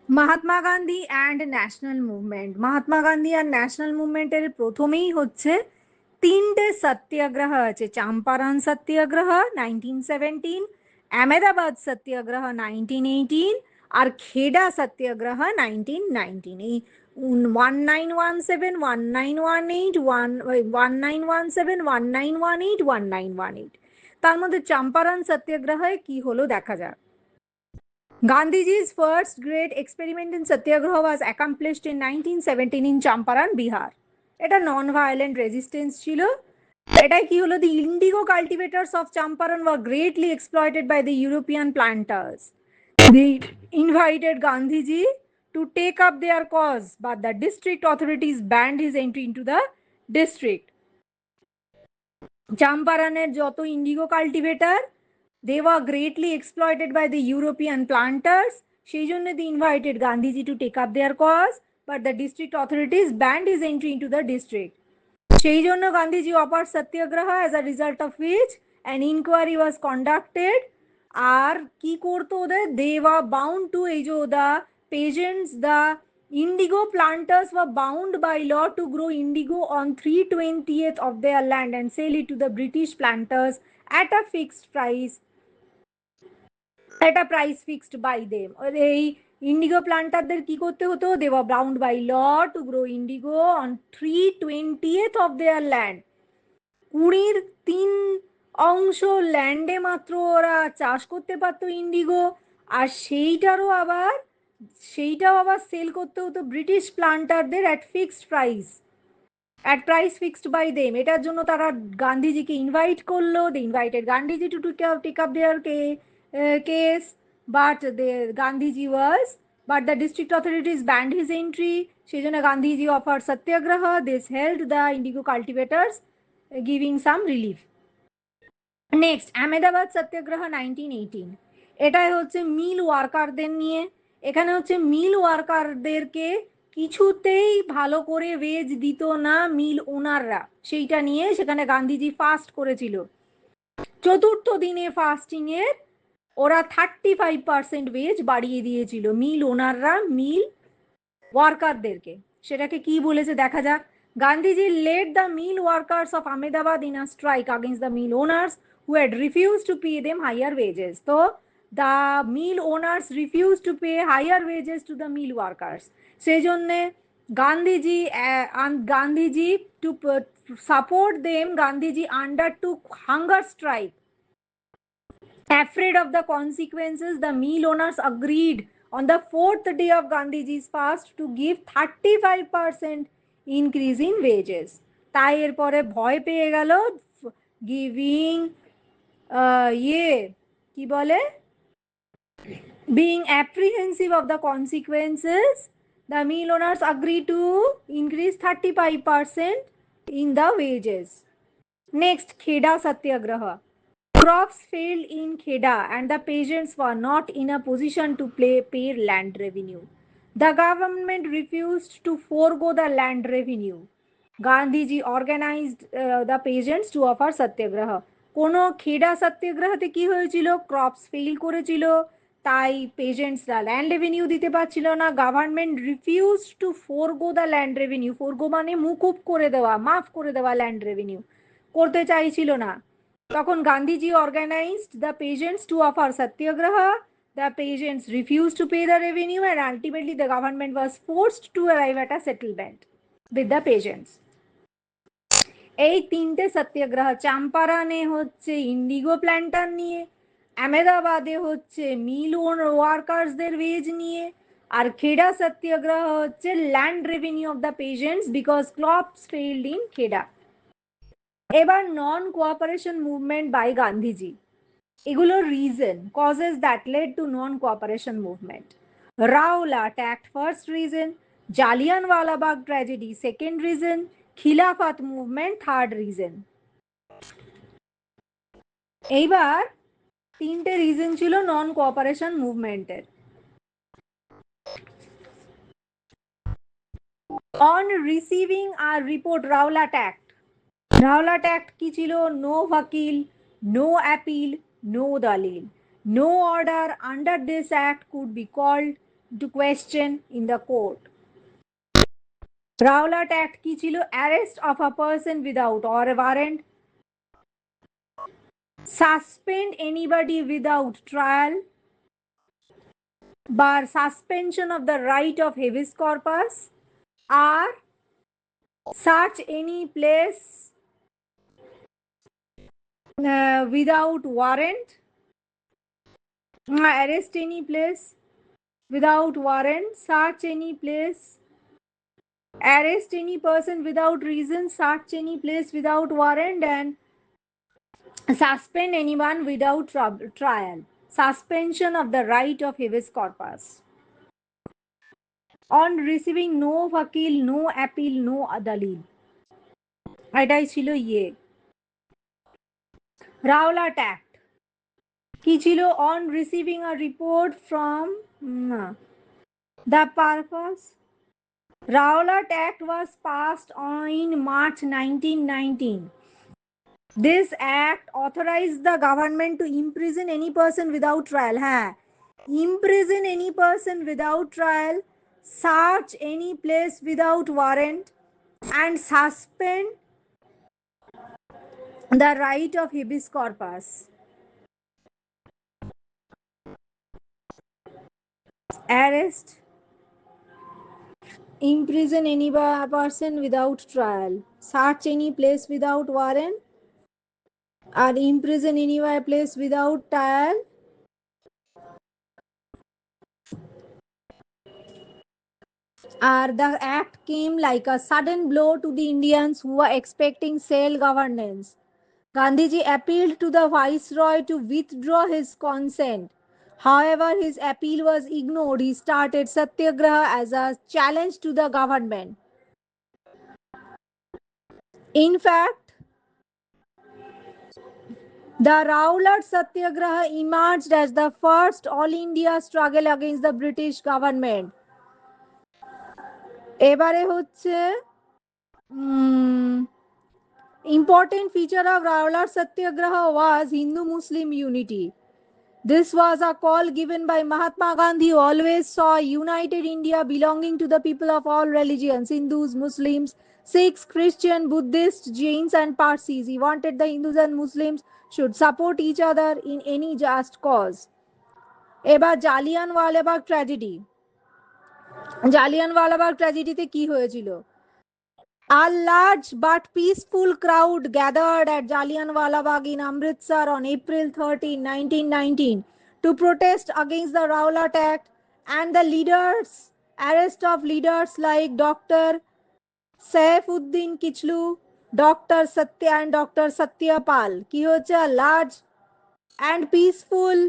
Mahatma Gandhi and national movement. Mahatma Gandhi আর national মুভমেন্টের প্রথমেই হচ্ছে তিনটে সত্যাগ্রহ আছে। চাম্পারন সত্যাগ্রহ 1917, আহমেদাবাদ সত্যাগ্রহ 1918, আর খেডা সত্যাগ্রহ 1919। এই 1917, 1918, 1917, 1918, 1918, তার মধ্যে চাম্পারন সত্যাগ্রহে কি হলো দেখা যাক। Gandhiji's first great experiment in Satyagraha was accomplished in 1917 in Champaran, Bihar. এটা নন ভায়োলেন্ট রেজিস্টেন্স ছিল। এটাই কি হলো, the indigo cultivators of Champaran were greatly exploited by the European planters. They invited Gandhiji to take up their cause, but the district authorities banned his entry into the district. চাম্পারানের যত Indigo cultivator, they were greatly exploited by the European planters. সেই জন্য they invited Gandhiji to take up their cause, but the district authorities banned his entry into the district. সেই জন্য গান্ধীজি অপার সত্যাগ্রহ, as a result of which an inquiry was conducted. আর কি করতো ওদের, they were bound to, এই যে the peasants, the indigo planters were bound by law to grow indigo on 3/20th of their land and sell it to the British planters at a fixed price, at a price fixed by them. এই Indigo প্লান্টারদের কি করতে হতো, they were bound by law to grow indigo on 3/20th of their land. 3/20 ল্যান্ডে মাত্র ওরা চাষ করতে পারতো ইন্ডিগো, আর সেইটাও আবার সেল করতে হতো ব্রিটিশ প্লান্টারদের at fixed price, at price fixed by them. এটার জন্য তারা গান্ধীজিকে ইনভাইট করলো, they invited Gandhiji to take up their case, but Gandhiji was, but the district authorities banned his entry. সেই জন্য Gandhiji offer Satyagraha, this held the indigo cultivators, giving some relief. Next Ahmedabad Satyagraha 1918, এটাই হচ্ছে মিল ওয়ার্কারদের নিয়ে। এখানে হচ্ছে মিল ওয়ার্কারদেরকে কিছুতেই ভালো করে ওয়েজ দিত না মিল ওনাররা, সেইটা নিয়ে সেখানে গান্ধীজি ফাস্ট করেছিল। চতুর্থ দিনে ফাস্টিং এর ওরা 35% ওয়েজ বাড়িয়ে দিয়েছিল মিল ওনাররা মিল ওয়ার্কারদেরকে। সেটাকে কি বলেছে দেখা যাক। Gandhiji led the mill workers of Ahmedabad in a strike against the mill owners who had refused to pay them higher wages. So the mill owners refused to pay higher wages to the mill workers. সেই জন্যে Gandhiji to support them, Gandhiji undertook hunger strike. Afraid of the consequences, the mill owners agreed on the fourth day of Gandhiji's fast to give 35% increase in wages. তাই এরপরে ভয় পেয়ে গেল, giving ইয়ে কি বলে, being apprehensive of the consequences, the mill owners agreed to increase 35% in the wages. Next, Kheda Satyagraha. Crops failed in Kheda and the peasants were not in a position to pay land revenue. The government refused to forego the land revenue. Gandhiji organized the peasants to offer satyagraha. কোনো খেডা সত্যাগ্রহতে কি হয়েছিল, crops fail করেছিল, তাই পেজেন্টসরা land revenue দিতে পারছিল না। Government refuse to forgo the land revenue, forgo মানে মুকুব করে দেওয়া, মাফ করে দেওয়া ল্যান্ড রেভিনিউ করতে চাইছিল না। তখন Gandhiji organized the peasants to offer satyagraha. The peasants refused to pay the revenue and ultimately the government was forced to arrive at a settlement with the peasants. এই তিনটে সত্যাগ্রহ, চাম্পারানে হচ্ছে ইন্ডিগো প্ল্যান্টার নিয়ে, আহমেদাবাদে হচ্ছে মিল ওয়ার্কার্সদের wedge নিয়ে, আর খেডা সত্যাগ্রহ হচ্ছে land revenue of the peasants because crops failed in Kheda. এবার non cooperation movement by Gandhiji, এগুলোর reason, causes that led to non cooperation movement. Rowlatt act first reason, Jallianwala Bagh tragedy second reason, Khilafat movement third reason. এইবার তিনটে reason ছিল non cooperation মুভমেন্টের। On receiving আর report Rowlatt act, Rowlatt act কি ছিল, no vakil, no appeal, no dalil, no order under this act could be called to question in the court. Rowlatt Act কি ছিল? Arrest of a person without or a warrant, suspend anybody without trial, bar suspension of the right of habeas corpus, or search any place without warrant, arrest any place without warrant, search any place, arrest any person without reason, search any place without warrant, and suspend anyone without trial. Suspension of the right of habeas corpus. On receiving no vakil, no appeal, no dalil. এটাই ছিল ইয়ে Rowlatt act কি ছিল? On receiving a report from the purpose Rowlatt Act was passed in March 1919. This act authorized the government to imprison any person without trial. Imprison any person without trial, search any place without warrant, and suspend the right of habeas corpus. Arrest, imprison any person without trial, search any place without warrant, or imprison any place without trial, the act came like a sudden blow to the Indians who were expecting self-governance. Gandhiji appealed to the viceroy to withdraw his consent. However, his appeal was ignored. He started Satyagraha as a challenge to the government. In fact, the Rowlatt Satyagraha emerged as the first all-India struggle against the British government. এবারে হচ্ছে important feature of Rowlatt Satyagraha was Hindu-Muslim unity. This was a call given by Mahatma Gandhi, who always saw a united India belonging to the people of all religions, Hindus, Muslims, Sikhs, Christian, Buddhists, Jains, and Parsis. He wanted the Hindus and Muslims should support each other in any just cause. এবার Jallianwala Bagh tragedy Jallianwala Bagh ট্র্যাজেডিতে কি হয়েছিল? A large but peaceful crowd gathered at Jallianwala Bagh in Amritsar on April 13, 1919 to protest against the Rowlatt Act and the arrest of leaders like Dr. Saifuddin Kichlu, Dr. Satya and Dr. Satya Pal. কি হচ্ছে? A large and peaceful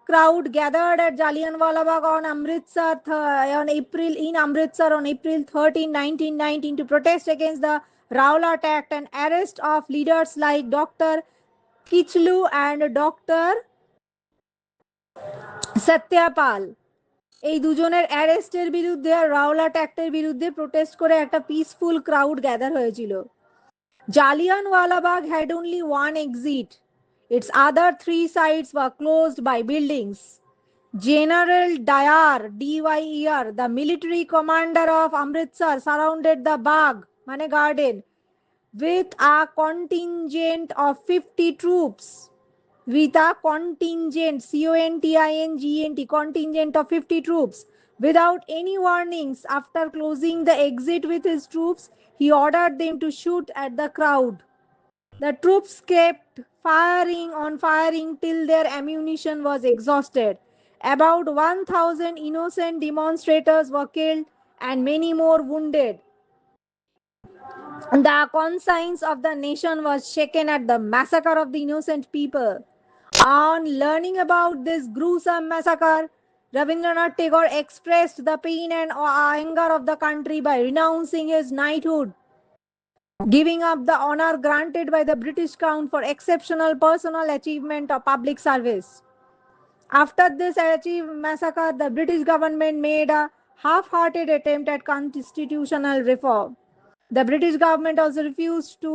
crowd gathered at Jallianwala Bagh on Amritsar on April 13, 1919 to protest against the Rowlatt Act and arrest of leaders like Dr. Kichlu and Dr. Satyapal. এই দুজনের অ্যারেস্টের বিরুদ্ধে আর Rowlatt অ্যাক্টের বিরুদ্ধে protest করে একটা peaceful crowd gather হয়েছিল। Jallianwala had only one exit. Its other three sides were closed by buildings. General Dyer, D-Y-E-R, the military commander of Amritsar, surrounded the Bagh, Mane Garden, with a contingent of 50 troops. With a contingent, C-O-N-T-I-N-G-E-N-T, contingent of 50 troops. Without any warnings, after closing the exit with his troops, he ordered them to shoot at the crowd. The troops kept firing till their ammunition was exhausted. About 1,000 innocent demonstrators were killed and many more wounded. The conscience of the nation was shaken at the massacre of the innocent people. On learning about this gruesome massacre, Rabindranath Tagore expressed the pain and anger of the country by renouncing his knighthood, giving up the honor granted by the British Crown for exceptional personal achievement of public service. After this massacre, the British government made a half-hearted attempt at constitutional reform. The British government also refused to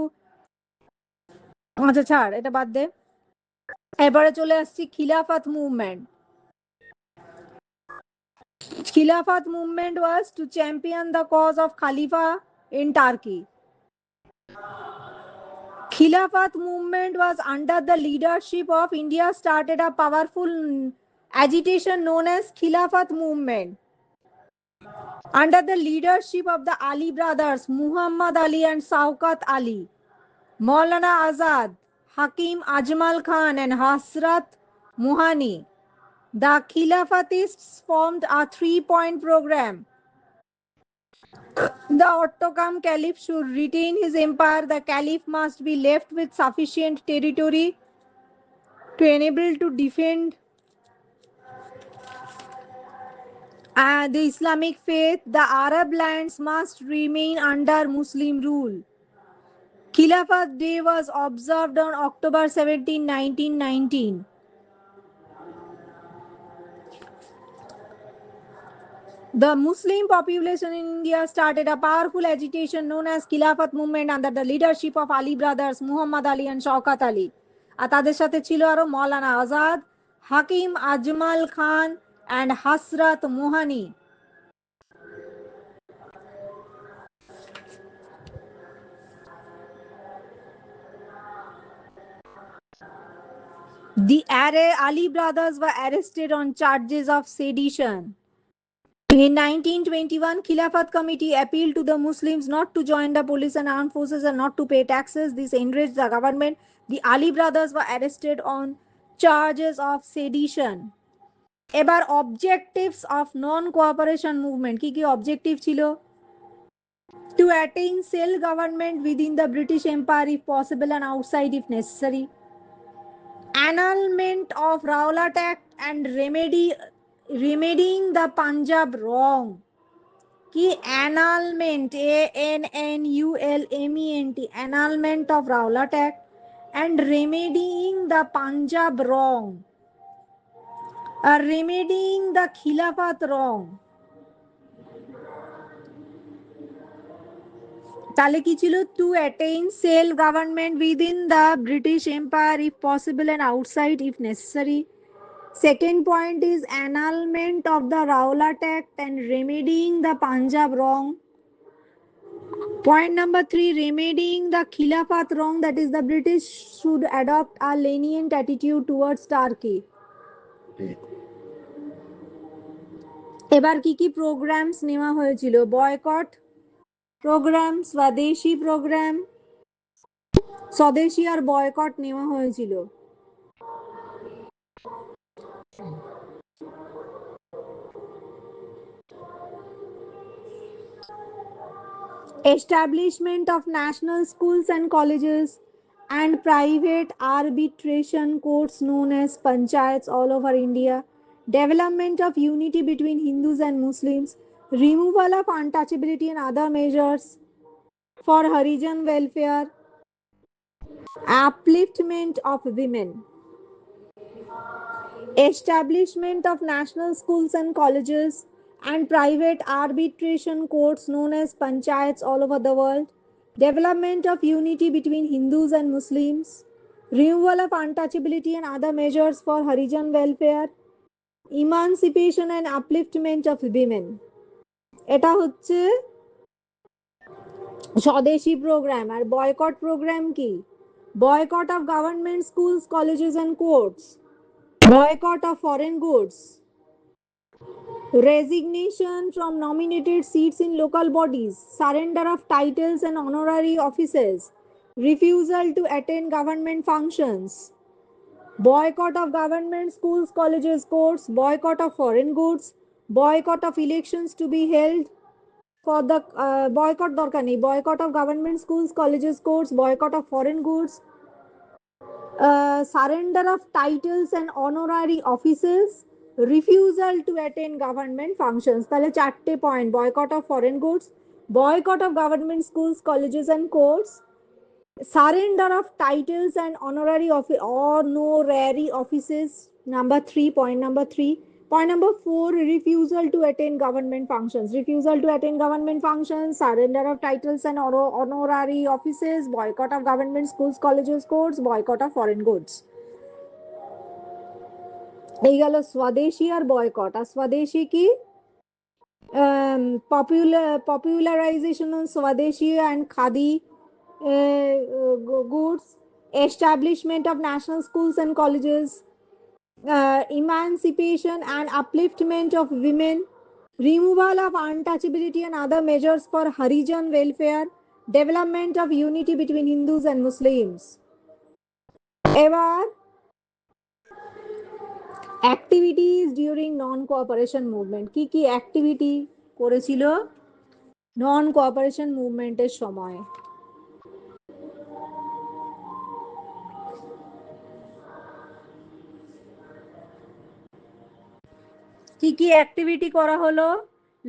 আচ্ছা ছাড়, এটা বাদ দে। এবারে চলে আসছি খিলাফত movement. Khilafat movement was to champion the cause of Khalifa in Turkey. Khilafat movement was under the leadership of India started a powerful agitation known as Khilafat movement. Under the leadership of the Ali brothers, Muhammad Ali and Shaukat Ali, Maulana Azad, Hakim Ajmal Khan and Hasrat Mohani, the Khilafatists formed a three-point program. The Ottoman Caliph should retain his empire. The Caliph must be left with sufficient territory to enable to defend the Islamic faith. The Arab lands must remain under Muslim rule. Khilafat Day was observed on October 17, 1919. The Muslim population in India started a powerful agitation known as Khilafat movement under the leadership of Ali brothers, Muhammad Ali and Shaukat Ali. আর তাদের সাথে ছিল আরো মৌলানা আজাদ, হাকিম আজমাল খান and Hasrat Mohani. The Ali brothers were arrested on charges of sedition. In 1921, Khilafat Committee appealed to the Muslims not to join the police and armed forces and not to pay taxes. This enraged the government. The Ali brothers were arrested on charges of sedition. এবার objectives of non-cooperation movement কি কি objective ছিল? To attain self-government within the British Empire if possible and outside if necessary. Annulment of Rowlatt Act and remedying the Punjab wrong. কি annulment, annulment, annulment of Rowlatt Act and remedying the Punjab wrong, remedying the Khilafat wrong. তাহলে কি ছিল? To attain self government within the British Empire if possible and outside if necessary. Second point is annulment of the Rowlatt Act and remedying the Punjab wrong. Point number 3, remedying the Khilafat wrong, that is the British should adopt a lenient attitude towards Turkey. এবার কি কি programs নেওয়া হয়েছিল? Boycott programme, স্বদেশী programme, স্বদেশী আর boycott নেওয়া হয়েছিল। Establishment of national schools and colleges and private arbitration courts known as panchayats all over India. Development of unity between Hindus and Muslims. Removal of untouchability and other measures for Harijan welfare. Upliftment of women. Establishment of national schools and colleges and private arbitration courts known as panchayats all over the world. Development of unity between Hindus and Muslims. Removal of untouchability and other measures for Harijan welfare. Emancipation and upliftment of women. এটা হচ্ছে swadeshi programme. আর boycott programme কি? Boycott of government schools, colleges and courts, boycott of foreign goods, resignation from nominated seats in local bodies, surrender of titles and honorary offices, refusal to attend government functions, boycott of government schools, colleges, courts, boycott of foreign goods, boycott of elections to be held for the boycott দরকার নেই, boycott of government schools, colleges, courts, boycott of foreign goods, surrender of titles and honorary offices, refusal to attend government functions. তাহলে চারটে point: boycott of foreign goods, boycott of government schools, colleges and courts, surrender of titles and honorary offices. Number 3, point number 3. Point number 4, refusal to attend government functions. Refusal to attend government functions, surrender of titles and honorary offices, boycott of government schools, colleges, courts, boycott of foreign goods. এই গেল স্বদেশী আর boycott. আর স্বদেশী কি? Popularization of Swadeshi and Khadi goods, establishment of national schools and colleges, emancipation and upliftment of women, removal of untouchability and other measures for Harijan welfare, development of unity between Hindus and Muslims. এবার activities during নন cooperation movement, কি কি activity করেছিল নন cooperation মুভমেন্টের সময়? কি কি activity করা হলো?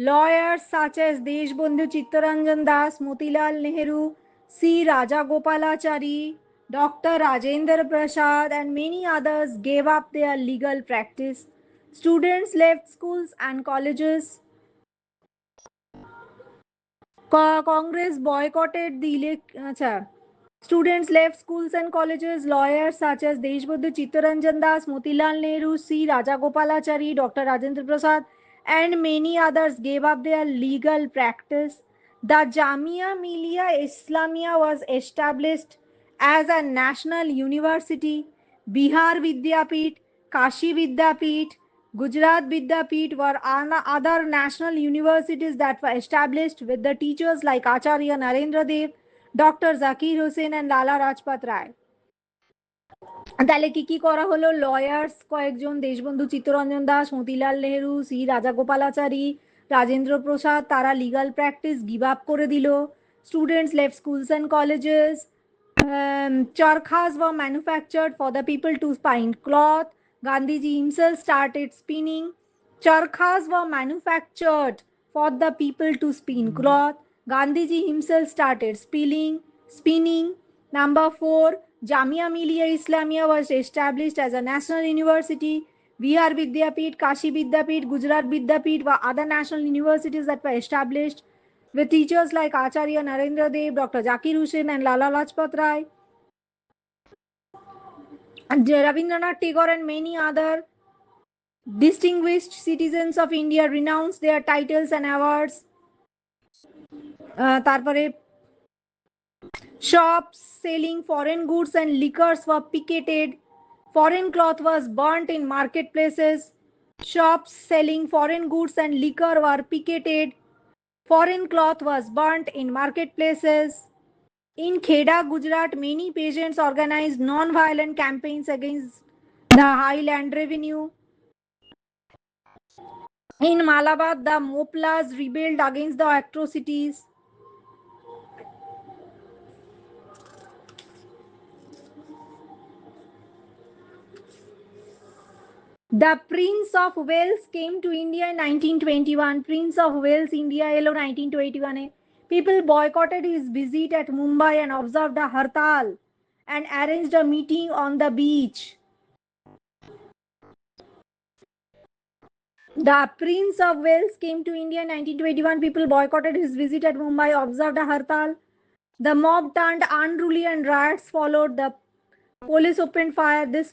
Lawyers such as Deshbandhu Chittaranjan Das, Motilal Nehru, C Rajagopalachari, Dr. Rajendra Prasad, and many others gave up their legal practice. Students left schools and colleges. Congress boycotted the election. Students left schools and colleges. Lawyers such as Deshbandhu Chittaranjan Das, Motilal Nehru, C. Rajagopalachari, Dr. Rajendra Prasad, and many others gave up their legal practice. The Jamia Millia Islamia was established as a national university. Bihar Vidyapit, Kashi Vidyapit, Gujarat Vidyapeeth were other national universities that were established with the teachers like Acharya Narendra Dev, Dr. Zakir Hussain and Lala Rajpat Rai. তাহলে কি কি করা হলো? Lawyers কয়েকজন, Deshbandhu Chittaranjan Das, Motilal Nehru, C Rajagopalachari, Rajendra Prasad, তারা legal practice give up করে দিল। Students left schools and colleges. Charkhas were manufactured for the people to spin cloth. Gandhiji himself started spinning. Charkhas were manufactured for the people to spin cloth. Gandhiji himself started spinning. Number 4, Jamia Millia Islamia was established as a national university. Bihar Vidyapeeth, Kashi Vidyapeeth, Gujarat Vidyapeeth were other national universities that were established with teachers like Acharya Narendra Dev, Dr. Zakir Hussain and Lala Lajpat Rai. And Rabindranath Tagore and many other distinguished citizens of India renounced their titles and awards. তারপরে shops selling foreign goods and liquors were picketed. Foreign cloth was burnt in marketplaces. Shops selling foreign goods and liquor were picketed. Foreign cloth was burnt in marketplaces. In Kheda, Gujarat, many peasants organized non-violent campaigns against the high land revenue. In Malabar, the Moplas rebelled against the atrocities. The Prince of Wales came to India in 1921. Prince of Wales, India এলো 1921 এ. People boycotted his visit at Mumbai and observed a hartal and arranged a meeting on the beach. The Prince of Wales came to India in 1921. People boycotted his visit at Mumbai, observed a hartal. The mob turned unruly and riots followed. The police opened fire. This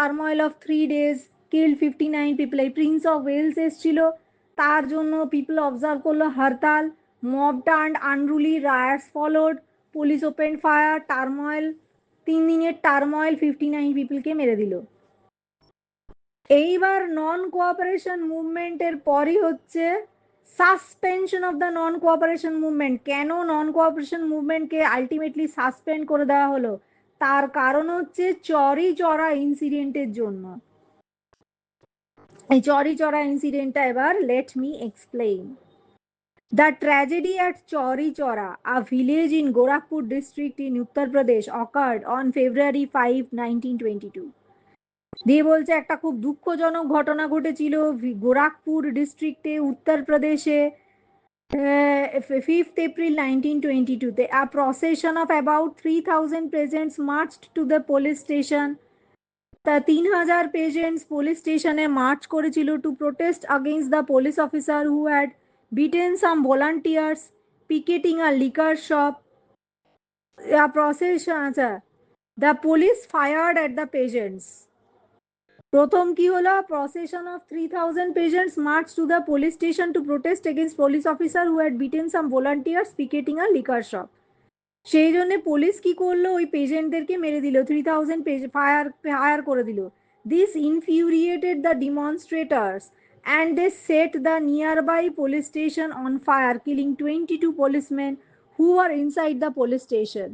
turmoil of 3 days killed 59 people. এই prince of Wales এসেছিল, তার জন্য people observe করলো hartal, mob turned unruly, riots followed, police open fire, turmoil, 3 দিনের turmoil 59 পিপলকে মেরে দিল। এইবার নন cooperation মুভমেন্টের পরই হচ্ছে suspension of the non cooperation movement. কেন নন কোঅপারেশন মুভমেন্টকে আলটিমেটলি সাসপেন্ড করে দেওয়া হলো? তার কারণ হচ্ছে চরি চড়া ইনসিডেন্টের জন্য। এই চরি চড়া ইনসিডেন্টটা এবার let me explain. The tragedy at Chauri Chora, a village in Gorakhpur district in Uttar Pradesh, occurred on February 5, 1922. দিয়ে বলছে একটা খুব দুঃখজনক ঘটনা ঘটেছিল গোরাখপুর ডিস্ট্রিক্টে, উত্তরপ্রদেশে, 5th April 1922 তে। A procession of about 3000 peasants marched to the police station. তা 3000 peasants পুলিশ স্টেশনে মার্চ করেছিল two protest against the police officer who had beaten some volunteers picketing a liquor shop. A procession, the police fired at the peasants. প্রথম কি হলো, procession of 3000 patients march to the police station to protest against police officer who had beaten some volunteers picketing a liquor shop. সেই জন্য police কি করলো, ওই পেশেন্টদেরকে মেরে দিল, 3000 ফায়ার করে দিল। This infuriated the demonstrators and they set the nearby police station on fire, killing 22 policemen who were inside the police station.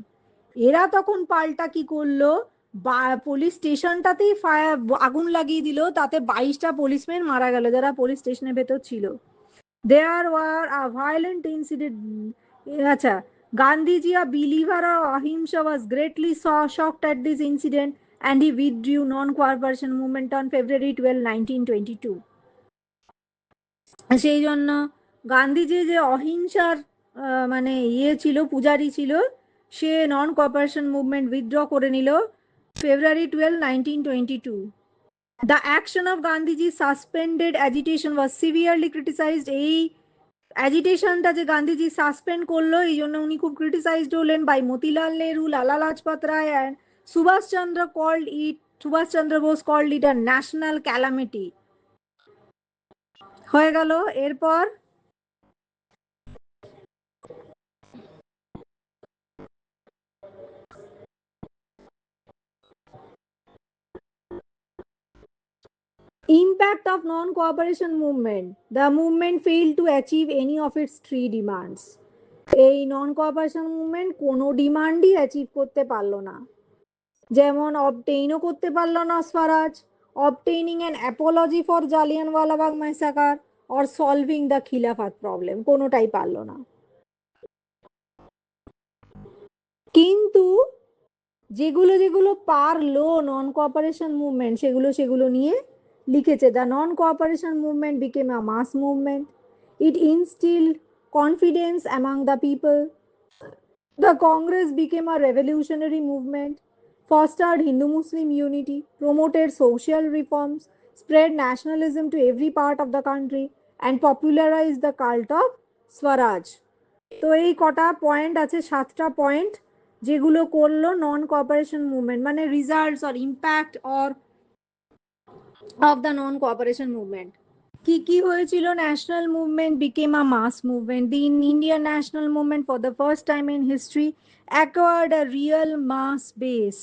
এরা তখন পাল্টা কি করলো, পুলিশ স্টেশনটাতেই ফায়ার আগুন লাগিয়ে দিল, তাতে 22টা পুলিশম্যান মারা গেল যারা পুলিশ স্টেশনের ভেতর ছিল। There were a violent incident. আচ্ছা, Gandhiji, a believer of Ahimsa, was greatly shocked at this incident and he withdrew non-cooperation movement on February 12, 1922. সেই জন্য গান্ধীজি যে অহিংসার মানে ছিল, পূজারি ছিল, সে নন কোঅপারেশন মুভমেন্ট উইথড্র করে নিল February 12, 1922. The action of Gandhiji's suspended agitation was severely criticized. এই অ্যাজিটেশনটা যে গান্ধীজি সাসপেন্ড করলো, এই জন্য উনি খুব ক্রিটিসাইজড হলেন by Motilal Nehru, Lala Lajpat Rai and Subhash Chandra Bose called it a national calamity. হয়ে গেল। এরপর impact of non-cooperation movement. The movement failed to achieve any of its three demands. এই নন কোঅপারেশন মুভমেন্ট কোনো ডিমান্ডই অ্যাচিভ করতে পারলো না। যেমন অবটেইনও করতে পারলো না Swaraj, obtaining an apology for Jallianwala Bagh massacre or solving the Khilafat problem, কোনোটাই পারলো না। কিন্তু যেগুলো যেগুলো পারলো নন কোঅপারেশন মুভমেন্ট, সেগুলো নিয়ে লিখেছে। The non cooperation movement became a mass movement, it instilled confidence among the people, the Congress became a revolutionary movement, fostered Hindu-Muslim unity, promoted social reforms, spread nationalism to every part of the country, and popularized the cult of Swaraj. তো এই কটা point আছে, 7টা point যেগুলো করলো non cooperation movement, মানে results or impact or of the non cooperation movement. কি কি হয়েছিল? National movement became a mass movement. The Indian national movement for the first time in history acquired a real mass base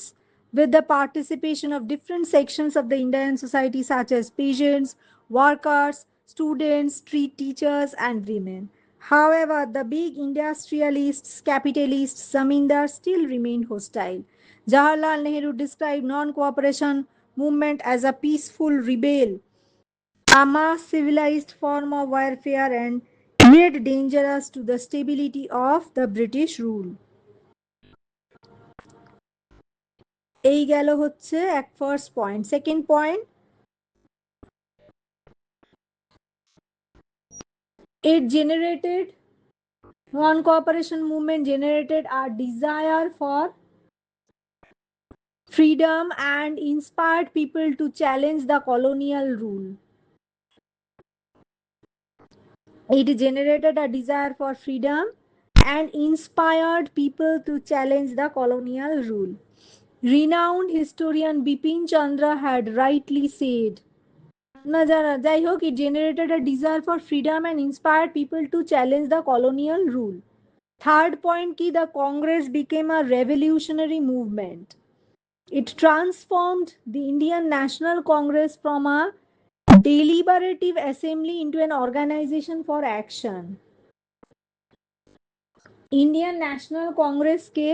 with the participation of different sections of the Indian society such as peasants, workers, students, street teachers and women. However, the big industrialists, capitalists, zamindars still remained hostile. Jawaharlal Nehru described non-cooperation movement as a peaceful rebel, a mass civilized form of warfare and made dangerous to the stability of the British rule. এই গেল হচ্ছে এক first point. Second point, it generated, non-cooperation movement generated a desire for freedom and inspired people to challenge the colonial rule. It generated a desire for freedom and inspired people to challenge the colonial rule. Renowned historian Bipin Chandra had rightly said, না জানা যাই হোক, it generated a desire for freedom and inspired people to challenge the colonial rule. Third point ki, the Congress became a revolutionary movement. It transformed the Indian National Congress from a deliberative assembly into an organization for action. Indian National Congress ke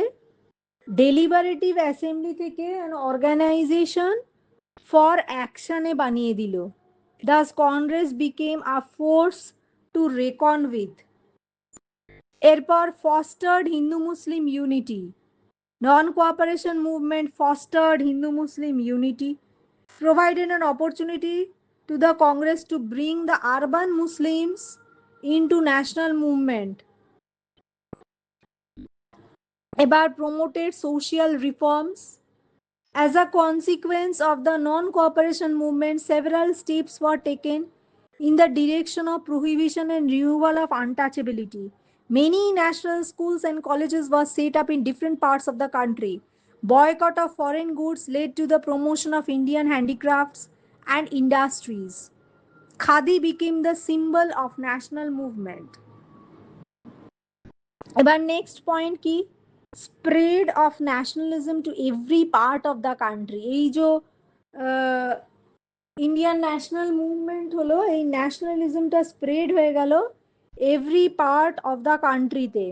deliberative assembly থেকে an organization for action এ বানিয়ে দিল। Thus Congress became a force to reckon with. এরপর fostered Hindu-Muslim unity. Non-cooperation movement fostered Hindu-Muslim unity, provided an opportunity to the Congress to bring the urban Muslims into national movement. এবার promoted social reforms. As a consequence of the non-cooperation movement, several steps were taken in the direction of prohibition and removal of untouchability. Many national schools and colleges were set up in different parts of the country. Boycott of foreign goods led to the promotion of Indian handicrafts and industries. Khadi became the symbol of national movement. About next point ki spread of nationalism to every part of the country. এই जो Indian national movement হলো, এই ন্যাশনালিজমটা spread হয়ে গেল every part of the কান্ট্রিতে।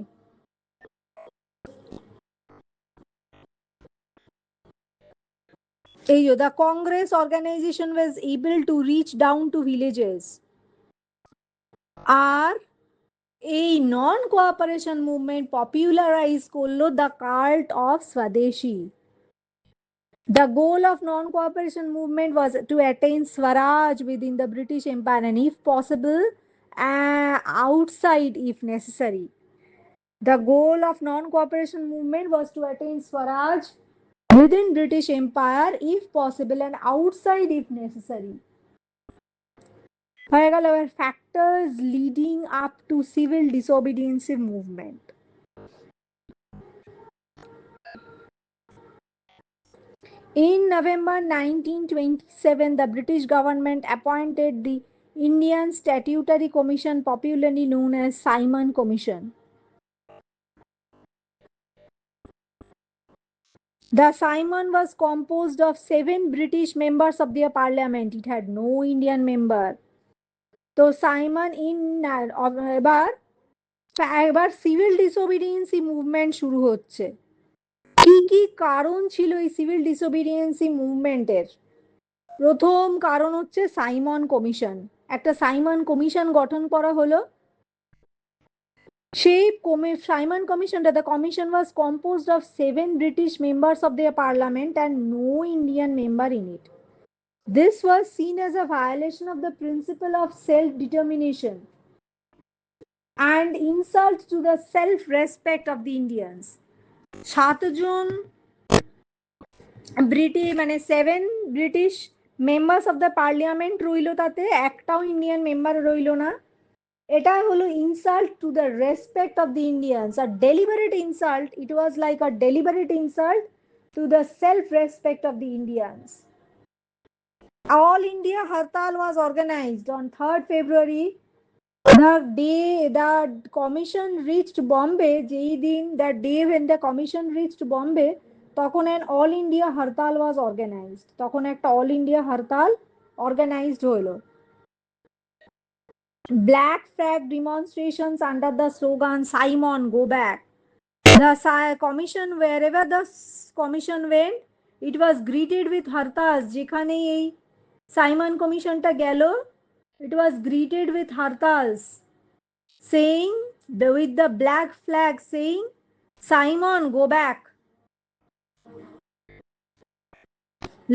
এই the Congress organization was able to reach down to villages. আর এই নন cooperation movement popularise করলো the cult of swadeshi. The goal of non-cooperation movement was to attain Swaraj within the British Empire and, if possible, outside if necessary. The goal of non-cooperation movement was to attain Swaraj within British Empire, if possible, and outside if necessary. হয়ে গেল factors leading up to civil disobedience movement. In November 1927, the British government appointed the Indian Statutory Commission, popularly known as Simon Commission. The Simon was composed of 7 British members of their parliament. It had no Indian member. তো Simon in এবার civil disobedience movement শুরু হচ্ছে। কি কি কারণ ছিল এই civil disobedience মুভমেন্টের? প্রথম কারণ হচ্ছে সাইমন কমিশন। একটা সাইমন কমিশন গঠন করা হলো। সেই সাইমন কমিশনটা, the commission was composed of 7 British members of their parliament and no Indian member in it. This was seen as a violation of the principle of self-determination and insult to the self-respect of the Indians. 7 জন মানে 7 British members of the parliament রইল, তাতে একটাও Indian member রইল না। এটা হলো insult to the respect of the Indians, আর deliberate insult. It was like a deliberate insult to the self respect of the Indians. All India Hartal was organized on 3rd February. The day the commission reached Bombay, যেই দিন, that day when the commission reached Bombay, তখন an all India Hartal was organized. তখন একটা all India Hartal organized হলো। Black flag demonstrations under the slogan Simon go back. The commission, wherever the commission went, it was greeted with hartals. যেখানে এই Simon কমিশনটা গেল, it was greeted with hartals saying, with the black flag saying, Simon go back.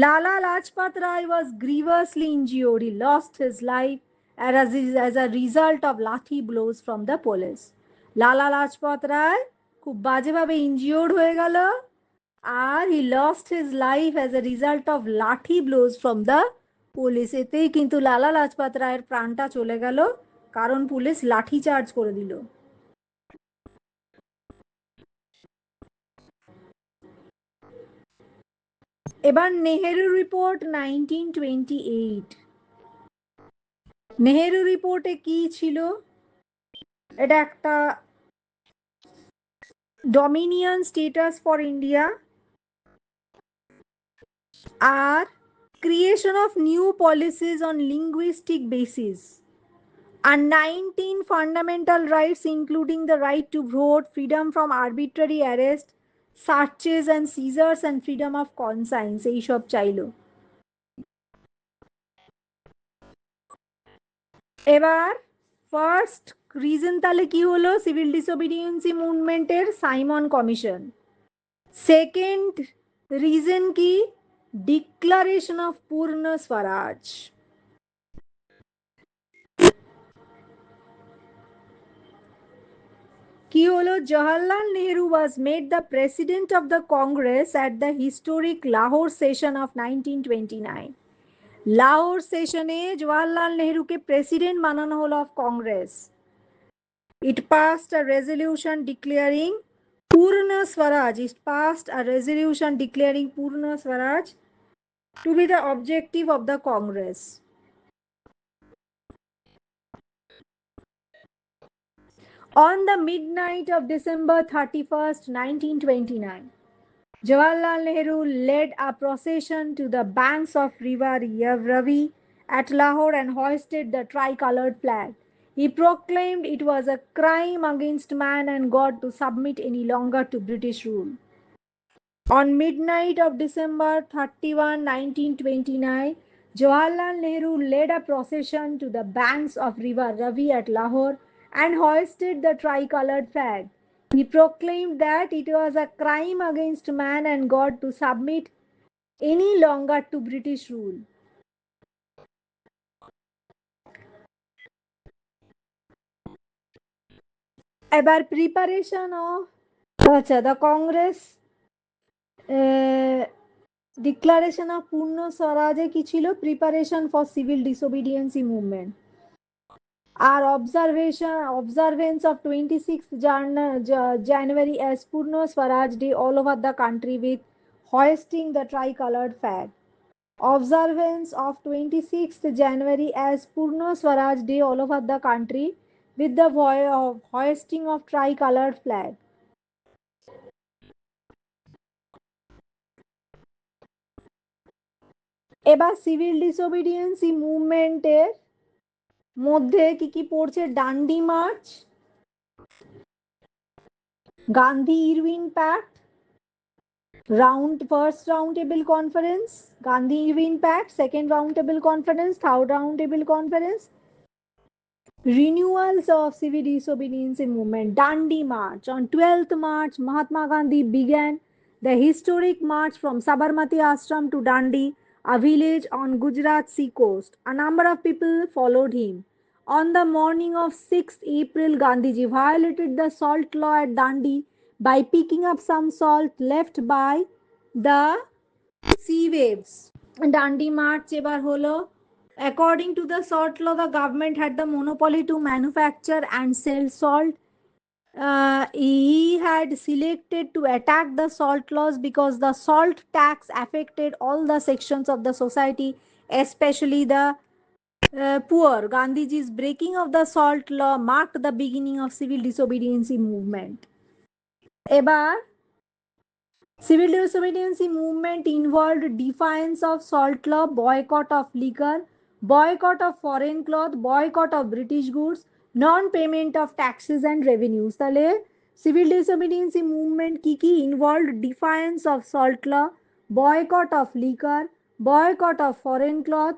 Lala Lajpat Rai was grievously injured. He lost his life as a result of lathi blows from the police. Lala Lajpat Rai খুব বাজেভাবে injured হয়ে গেল, আর he lost his life as a result of lathi blows from the police. এতেই কিন্তু লালা লাজপত রায়ের প্রাণটা চলে গেল, কারণ পুলিশ লাঠি চার্জ করে দিল। এবার নেহেরু রিপোর্ট 1928। নেহেরু রিপোর্টে কি ছিল? এটা একটা ডমিনিয়ন স্টেটাস ফর ইন্ডিয়া, আর creation of new policies on linguistic basis, and 19 fundamental rights including the right to vote, freedom from arbitrary arrest, searches and seizures, and freedom of conscience, এই সব চাইলো। এবার ফার্স্ট রিজন তাহলে কি হলো civil disobedience মুভমেন্টের? Simon commission. Second reason কি? Declaration of Purna Swaraj. কি হলো? Jawaharlal Nehru was made the president of the Congress at the historic Lahore session of 1929. Lahore সেশনে জওয়াহরলাল নেহরুকে প্রেসিডেন্ট বানানো হলো of Congress. It passed a resolution declaring Purna Swaraj. It passed a resolution declaring Purna Swaraj to be the objective of the Congress. On the midnight of December 31st, 1929, Jawaharlal Nehru led a procession to the banks of River Ravi at Lahore and hoisted the tricolored flag. He proclaimed it was a crime against man and God to submit any longer to British rule. On midnight of December 31, 1929, Jawaharlal Nehru led a procession to the banks of River Ravi at Lahore and hoisted the tricolored flag. He proclaimed that it was a crime against man and God to submit any longer to British rule. এবার preparation of the Congress declaration of Purna স্বরাজে কি ছিল? Preparation for civil disobedience movement. আর observance of 26th January as Purna Swaraj Day all over the country with hoisting the tricolored flag. Observance of 26th January as Purna Swaraj Day all over the country with the hoisting of tricolored flag. এবার civil disobedience মুভমেন্টের মধ্যে কি কি পড়ছে? Dandi march, Gandhi Irwin pact, first round table conference, Gandhi Irwin Pact, second round table conference, third round table conference, renewals of civil disobedience movement. Dandi March. On 12th March, Mahatma Gandhi began the historic march from Sabarmati Ashram to Dandi, a village on Gujarat sea coast. A number of people followed him. On the morning of 6th April, Gandhiji violated the salt law at Dandi by picking up some salt left by the sea waves. Dandi March এবার হলো, according to the salt law, the government had the monopoly to manufacture and sell salt. He had selected to attack the salt laws because the salt tax affected all the sections of the society, especially the poor. Gandhiji's breaking of the salt law marked the beginning of civil disobedience movement. এবার civil disobedience movement involved defiance of salt law, boycott of liquor, boycott of foreign cloth, boycott of British goods, non-payment of taxes and revenues. তাহলে civil disobedience movement কি involved defiance of salt law, boycott of liquor, boycott of foreign cloth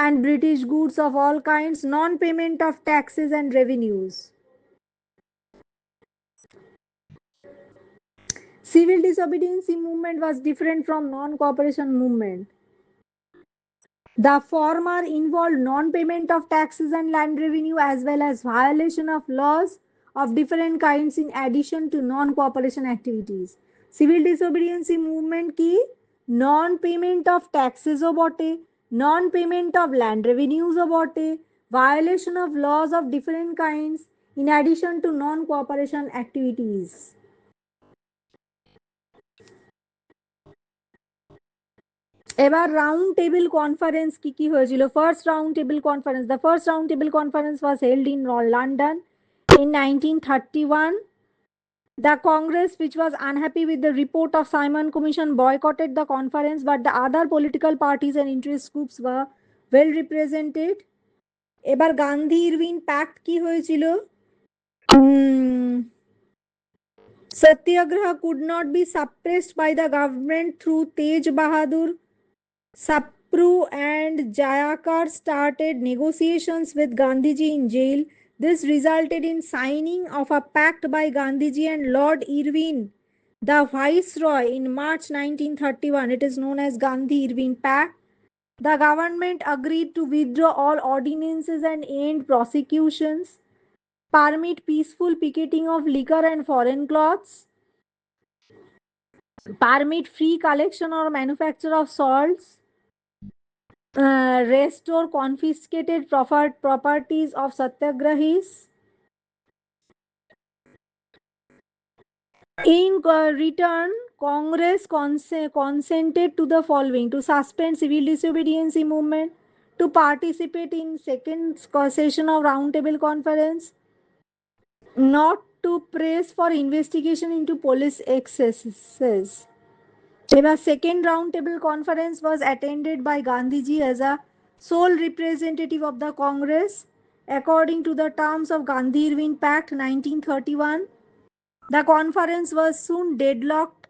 and British goods of all kinds, non-payment of taxes and revenues. Civil disobedience movement was different from non-cooperation movement. The former involved non-payment of taxes and land revenue as well as violation of laws of different kinds in addition to non-cooperation activities. Civil disobedience movement ki non-payment of taxes o bote, non-payment of land revenues o bote, violation of laws of different kinds in addition to non-cooperation activities. এবার round table conference কি কি হয়েছিল? First round table conference, the first round table conference was held in London in 1931. The Congress, which was unhappy with the report of Simon Commission, boycotted the conference, but the other political parties and interest groups were well represented. এবার Gandhi Irwin pact কি হয়েছিল? Satyagraha could not be suppressed by the government through Tej Bahadur Sapru and Jayakar started negotiations with Gandhiji in jail. This resulted in signing of a pact by Gandhiji and Lord Irwin, the Viceroy, in March 1931. It is known as Gandhi-Irwin Pact. The government agreed to withdraw all ordinances and end prosecutions, permit peaceful picketing of liquor and foreign cloths, permit free collection or manufacture of salts, restore confiscated properties of satyagrahis, In return, Congress consented to the following: to suspend civil disobedience movement, to participate in second session of Roundtable Conference, not to press for investigation into police excesses. এবার second roundtable conference was attended by Gandhiji as a sole representative of the Congress according to the terms of Gandhi-Irvine Pact 1931. The conference was soon deadlocked.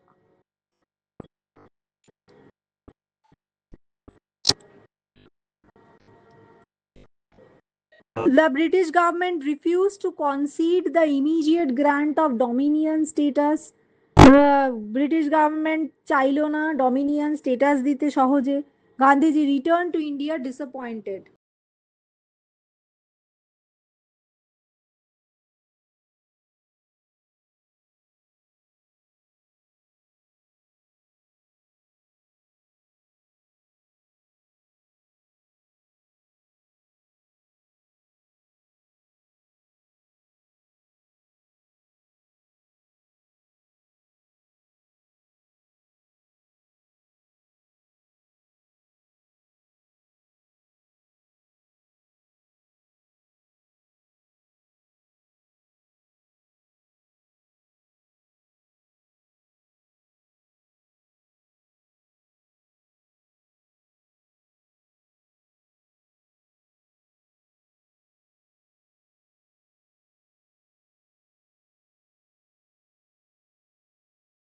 The British government refused to concede the immediate grant of dominion status. British government চাইল না dominion status দিতে সহজে। Gandhiji return to India disappointed.